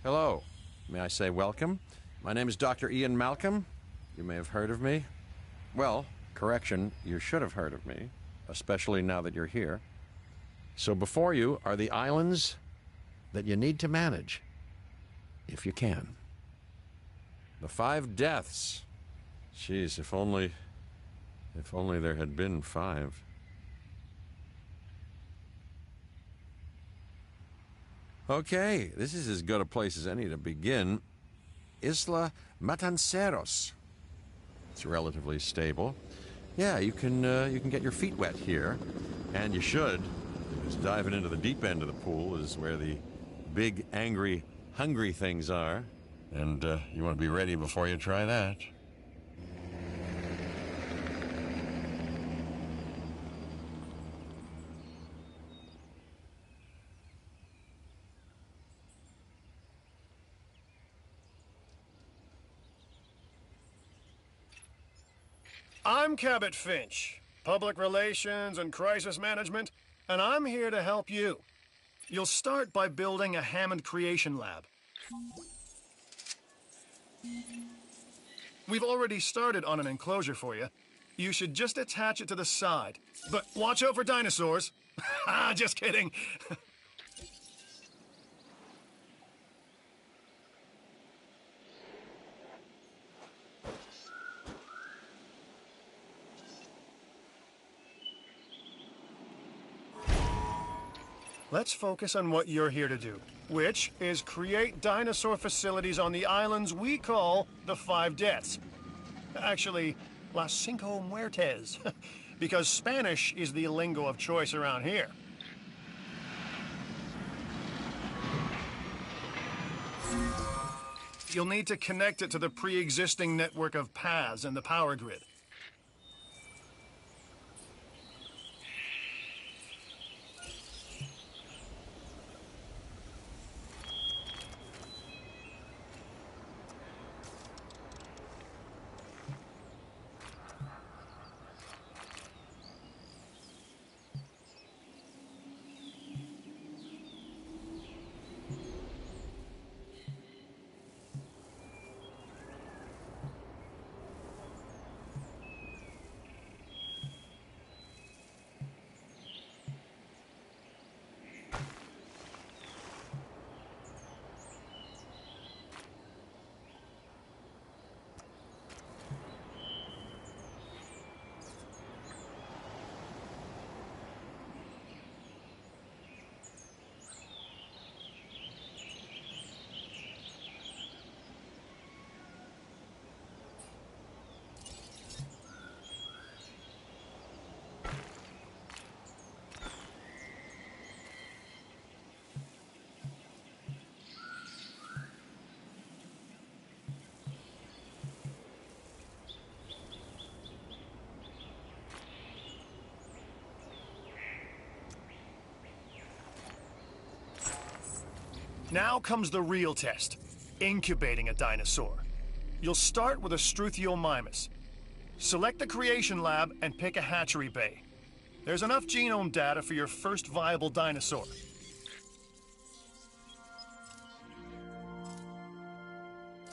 Hello. May I say welcome? My name is Dr. Ian Malcolm. You may have heard of me. Well, correction, you should have heard of me, especially now that you're here. So before you are the islands that you need to manage, if you can. The 5 deaths. Jeez, if only there had been 5. Okay, this is as good a place as any to begin. Isla Matanceros. It's relatively stable. Yeah, you can get your feet wet here, and you should, because diving into the deep end of the pool is where the big, angry, hungry things are, and you want to be ready before you try that. I'm Cabot Finch, Public Relations and Crisis Management, and I'm here to help you. You'll start by building a Hammond Creation Lab. We've already started on an enclosure for you. You should just attach it to the side. But watch out for dinosaurs. Just kidding. Let's focus on what you're here to do, which is create dinosaur facilities on the islands we call the 5 Deaths. Actually, Las Cinco Muertes, because Spanish is the lingo of choice around here. You'll need to connect it to the pre-existing network of paths in the power grid. Now comes the real test, incubating a dinosaur. You'll start with a Struthiomimus. Select the creation lab and pick a hatchery bay. There's enough genome data for your first viable dinosaur.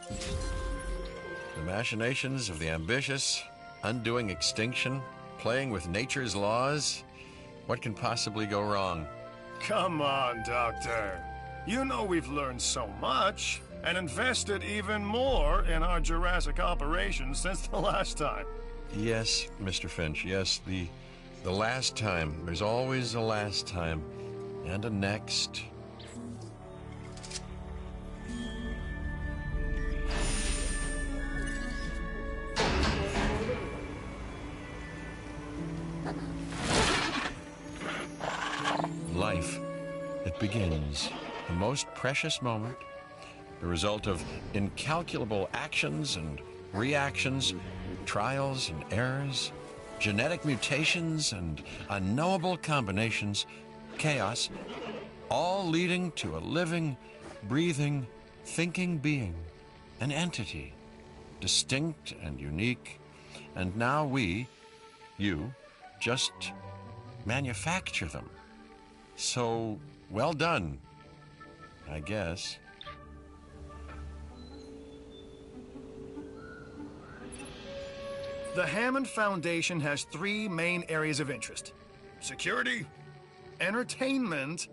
The machinations of the ambitious, undoing extinction, playing with nature's laws. What can possibly go wrong? Come on, Doctor. You know we've learned so much, and invested even more in our Jurassic operations since the last time. Yes, Mr. Finch, yes, the last time. There's always a last time, and a next. Life, it begins. The most precious moment, the result of incalculable actions and reactions, trials and errors, genetic mutations and unknowable combinations, chaos, all leading to a living, breathing, thinking being, an entity, distinct and unique, and now we, you, just manufacture them. So, well done, I guess. The Hammond Foundation has three main areas of interest: security, entertainment,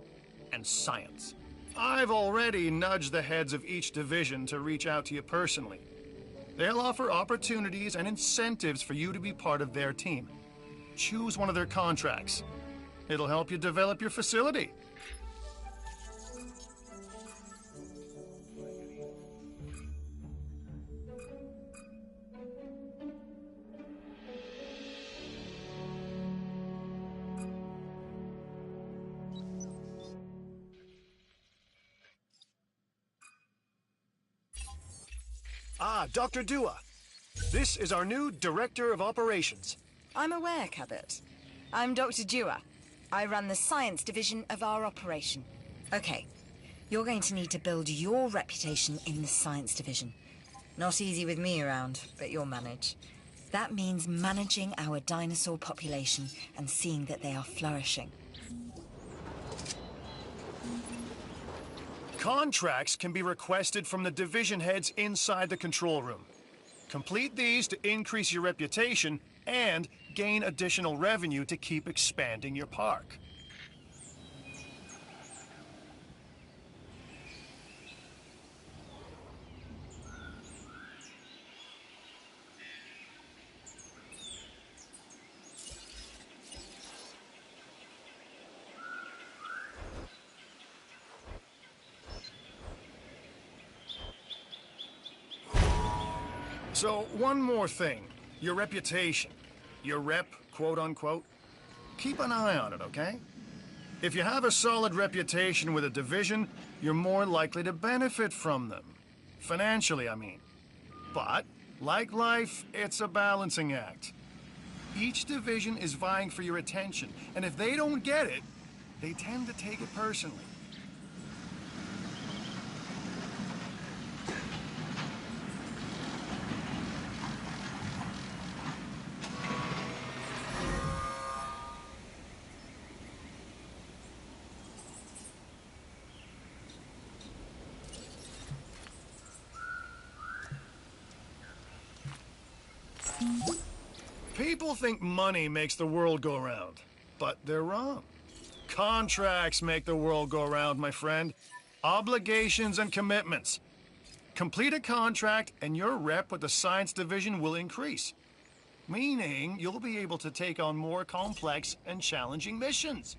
and science. I've already nudged the heads of each division to reach out to you personally. They'll offer opportunities and incentives for you to be part of their team. Choose one of their contracts. It'll help you develop your facility. Ah, Dr. Dua. This is our new Director of Operations. I'm aware, Cabot. I'm Dr. Dua. I run the science division of our operation. Okay, you're going to need to build your reputation in the science division. Not easy with me around, but you'll manage. That means managing our dinosaur population and seeing that they are flourishing. Contracts can be requested from the division heads inside the control room. Complete these to increase your reputation and gain additional revenue to keep expanding your park. So, one more thing. Your reputation. Your rep, quote-unquote. Keep an eye on it, okay? If you have a solid reputation with a division, you're more likely to benefit from them. Financially, I mean. But, like life, it's a balancing act. Each division is vying for your attention, and if they don't get it, they tend to take it personally. People think money makes the world go round, but they're wrong. Contracts make the world go round, my friend. Obligations and commitments. Complete a contract and your rep with the science division will increase. Meaning you'll be able to take on more complex and challenging missions.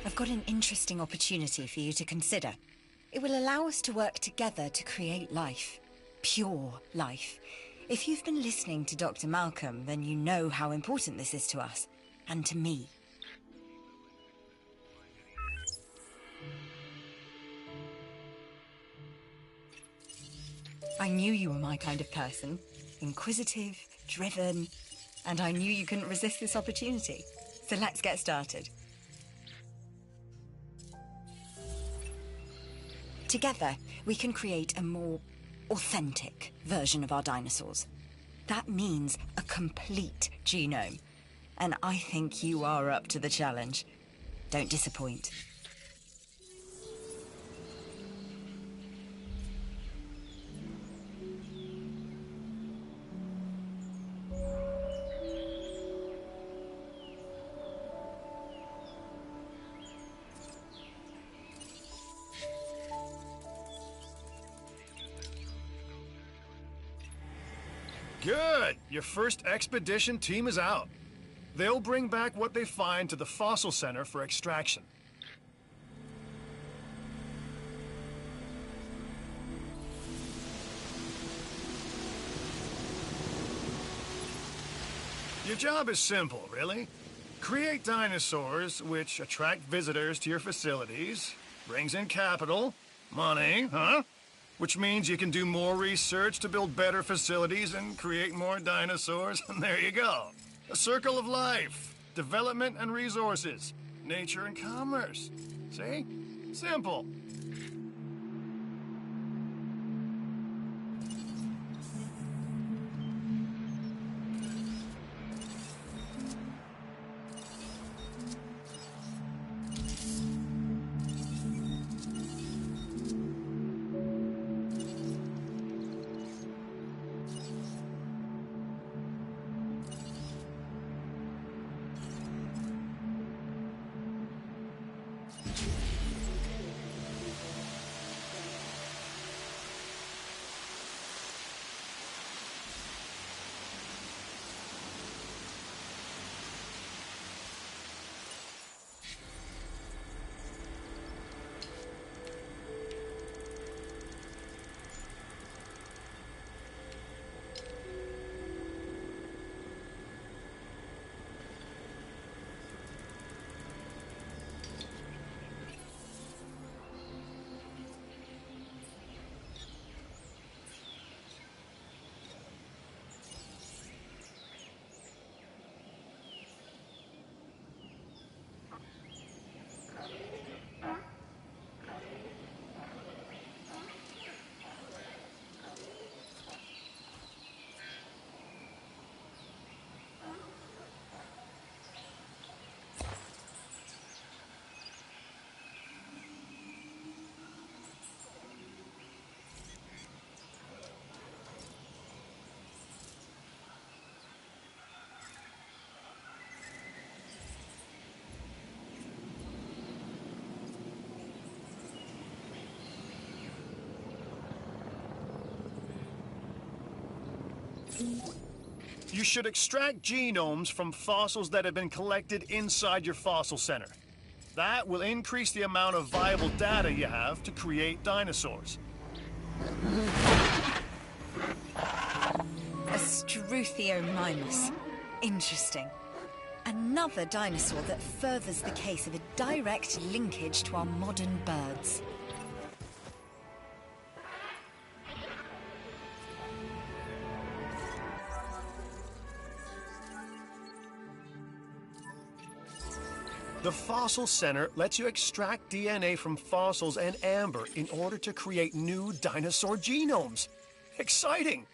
I've got an interesting opportunity for you to consider. It will allow us to work together to create life. Pure life. If you've been listening to Dr. Malcolm, then you know how important this is to us. And to me. I knew you were my kind of person. Inquisitive, driven, and I knew you couldn't resist this opportunity. So let's get started. Together, we can create a more authentic version of our dinosaurs. That means a complete genome. And I think you are up to the challenge. Don't disappoint. Good! Your first expedition team is out. They'll bring back what they find to the fossil center for extraction. Your job is simple, really. Create dinosaurs which attract visitors to your facilities, brings in capital, money, huh? Which means you can do more research to build better facilities and create more dinosaurs, and there you go. A circle of life, development and resources, nature and commerce. See? Simple. You should extract genomes from fossils that have been collected inside your fossil center. That will increase the amount of viable data you have to create dinosaurs. A Struthiomimus. Interesting. Another dinosaur that furthers the case of a direct linkage to our modern birds. The Fossil Center lets you extract DNA from fossils and amber in order to create new dinosaur genomes. Exciting!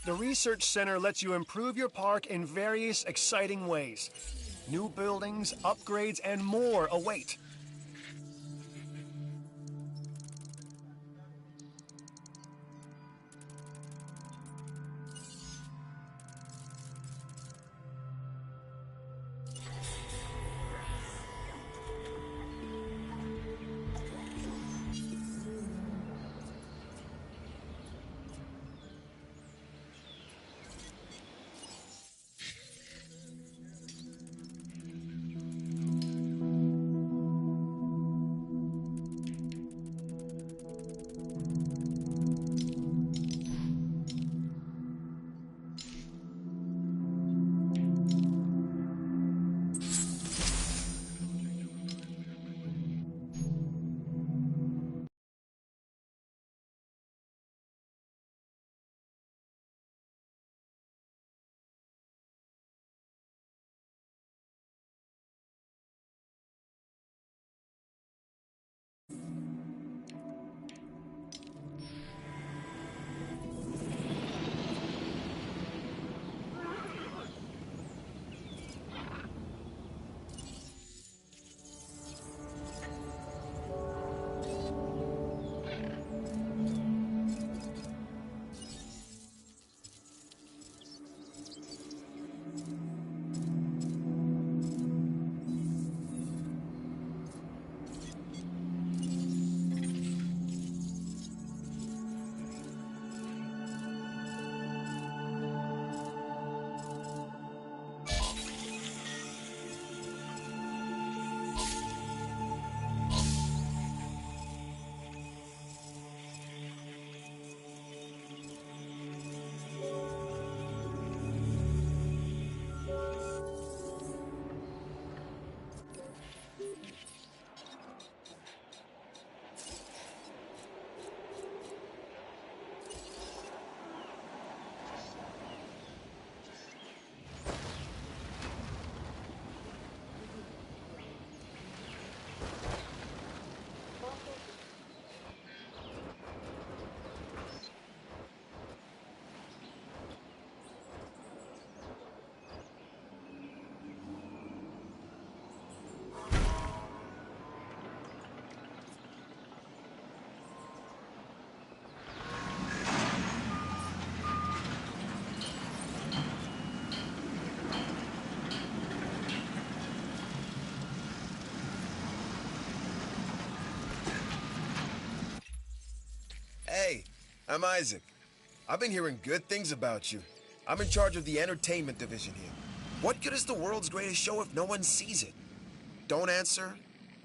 The Research Center lets you improve your park in various exciting ways. New buildings, upgrades, and more await. I'm Isaac. I've been hearing good things about you. I'm in charge of the entertainment division here. What good is the world's greatest show if no one sees it? Don't answer.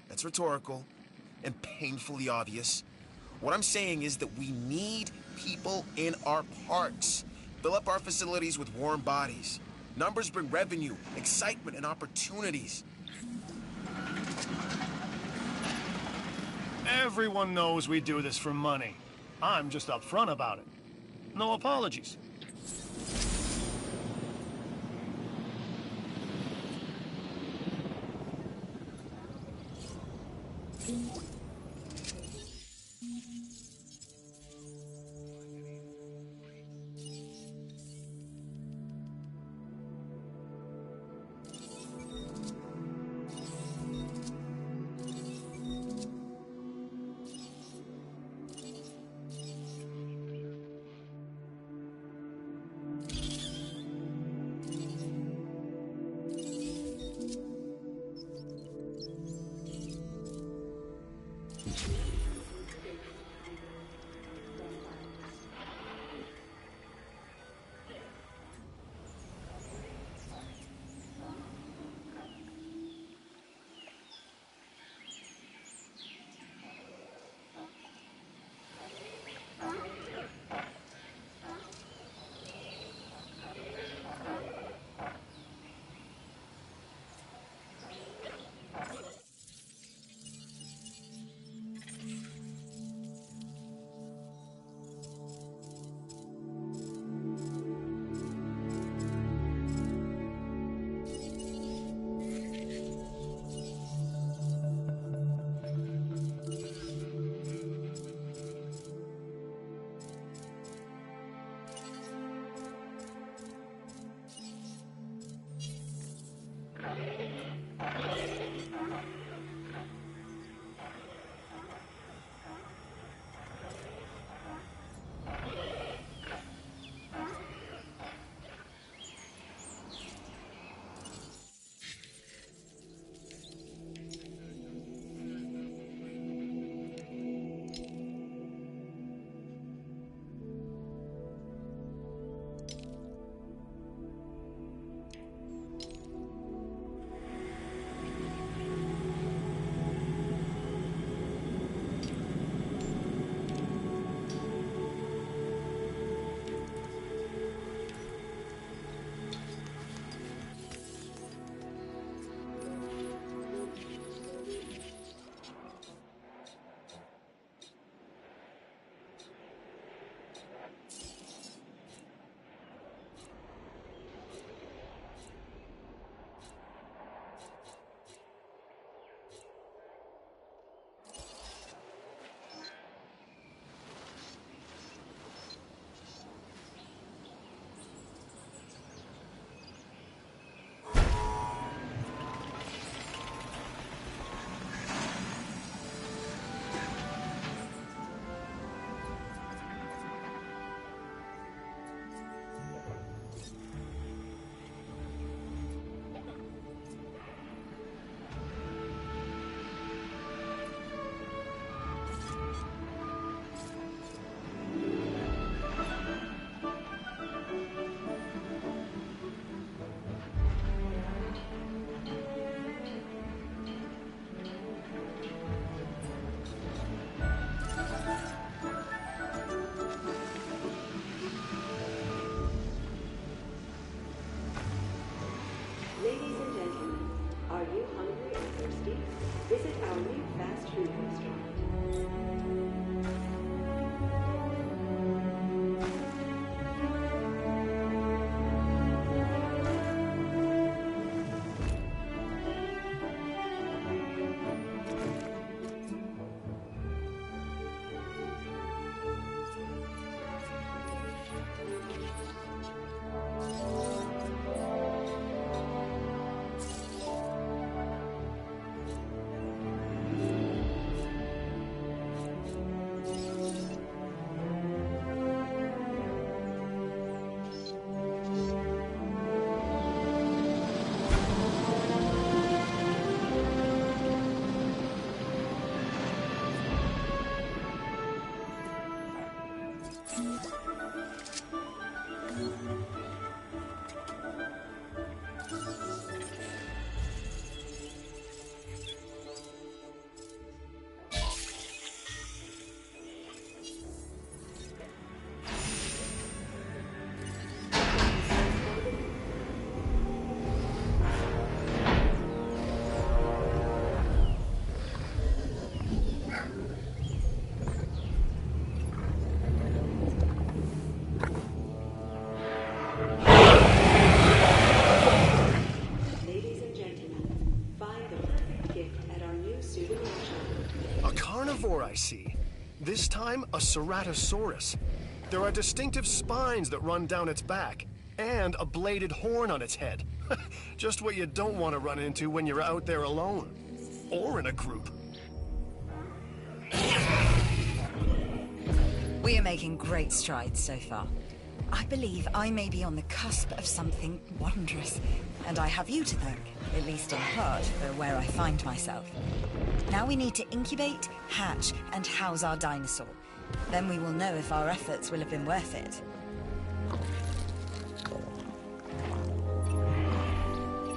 That's rhetorical and painfully obvious. What I'm saying is that we need people in our parks. Fill up our facilities with warm bodies. Numbers bring revenue, excitement, and opportunities. Everyone knows we do this for money. I'm just upfront about it. No apologies. I see. This time, a ceratosaurus. There are distinctive spines that run down its back, and a bladed horn on its head. Just what you don't want to run into when you're out there alone. Or in a group. We are making great strides so far. I believe I may be on the cusp of something wondrous, and I have you to thank, at least in part, for where I find myself. Now we need to incubate, hatch, and house our dinosaur. Then we will know if our efforts will have been worth it.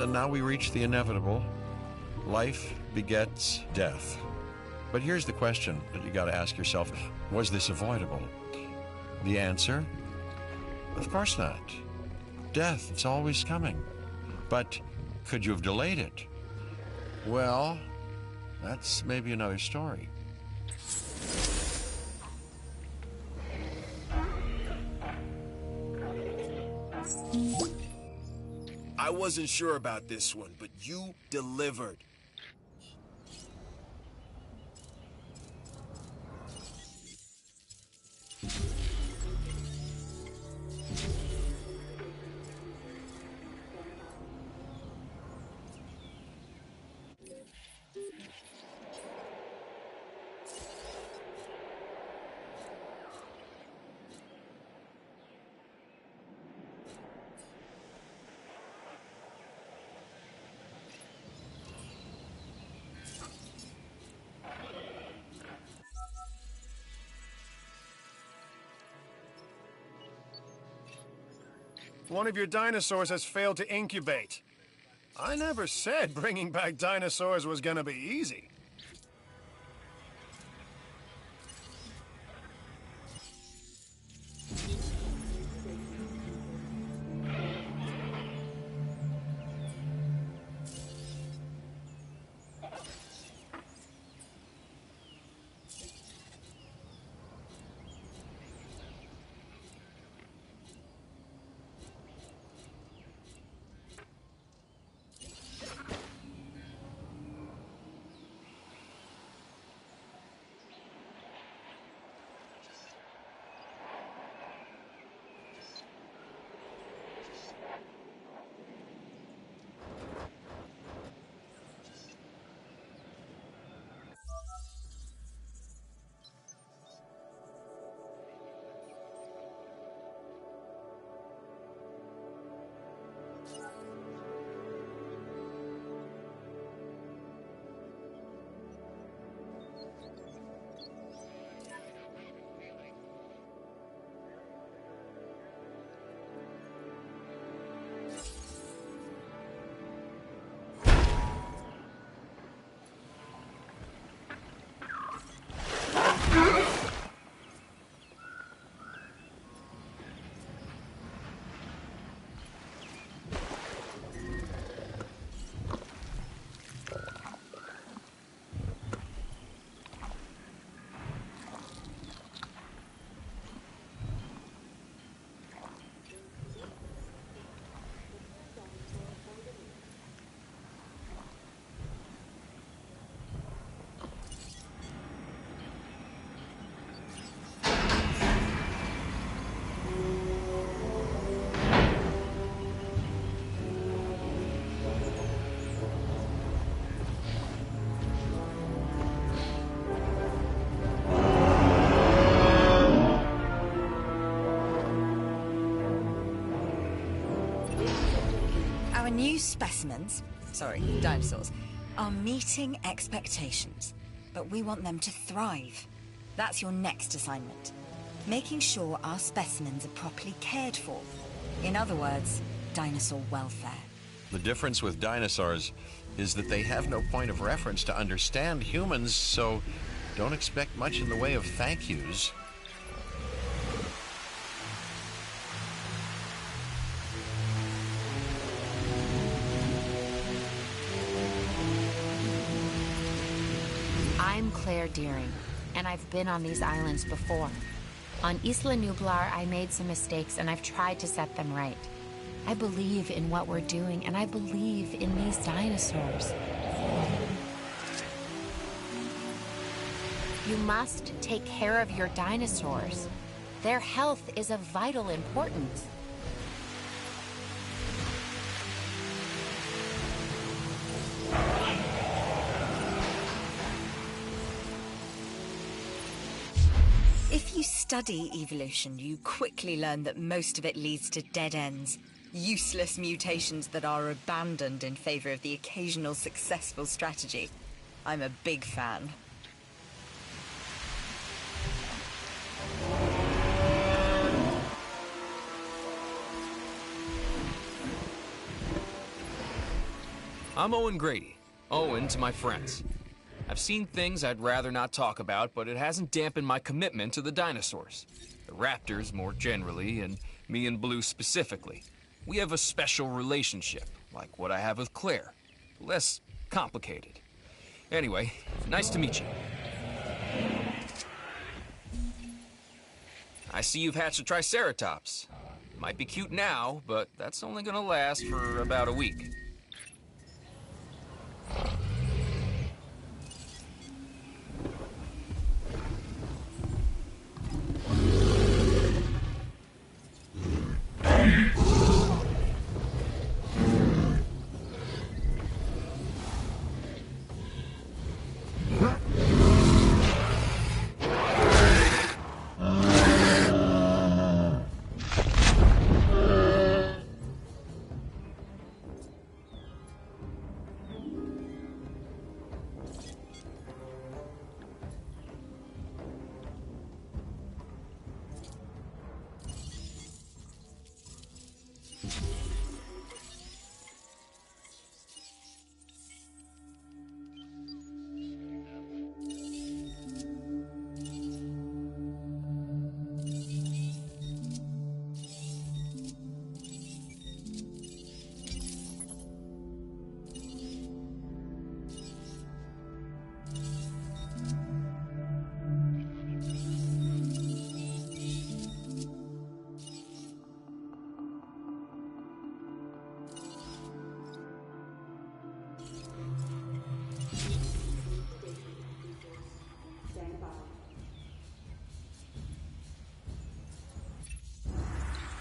And now we reach the inevitable. Life begets death. But here's the question that you gotta ask yourself. Was this avoidable? The answer? Of course not. Death, it's always coming. But could you have delayed it? Well, that's maybe another story. I wasn't sure about this one, but you delivered. One of your dinosaurs has failed to incubate. I never said bringing back dinosaurs was gonna be easy. New specimens, dinosaurs, are meeting expectations, but we want them to thrive. That's your next assignment. Making sure our specimens are properly cared for. In other words, dinosaur welfare. The difference with dinosaurs is that they have no point of reference to understand humans, so don't expect much in the way of thank yous. I'm Claire Deering, and I've been on these islands before. On Isla Nublar, I made some mistakes, and I've tried to set them right. I believe in what we're doing, and I believe in these dinosaurs. You must take care of your dinosaurs. Their health is of vital importance. If you study evolution, you quickly learn that most of it leads to dead ends. Useless mutations that are abandoned in favor of the occasional successful strategy. I'm a big fan. I'm Owen Grady. Owen to my friends. I've seen things I'd rather not talk about, but it hasn't dampened my commitment to the dinosaurs. The raptors more generally, and me and Blue specifically. We have a special relationship, like what I have with Claire. Less complicated. Anyway, nice to meet you. I see you've hatched a Triceratops. Might be cute now, but that's only gonna last for about a week.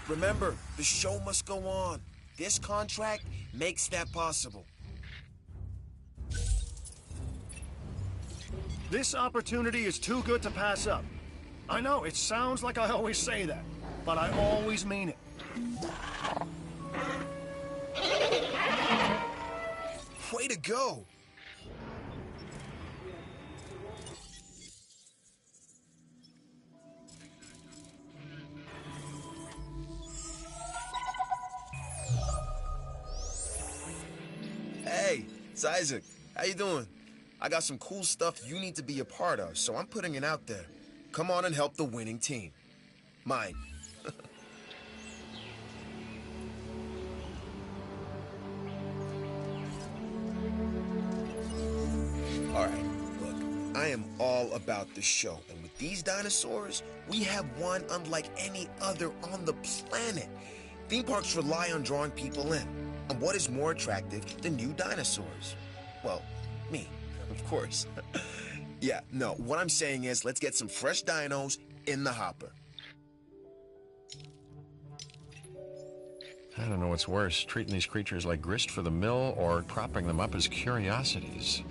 Remember, the show must go on. This contract makes that possible. This opportunity is too good to pass up. I know, it sounds like I always say that, but I always mean it. Way to go! Hey, it's Isaac. How you doing? I got some cool stuff you need to be a part of, so I'm putting it out there. Come on and help the winning team. Mine. All right, look, I am all about the show, and with these dinosaurs, we have one unlike any other on the planet. Theme parks rely on drawing people in, and what is more attractive than new dinosaurs? Well, me, of course. Yeah, no, what I'm saying is let's get some fresh dinos in the hopper. I don't know what's worse, treating these creatures like grist for the mill or propping them up as curiosities.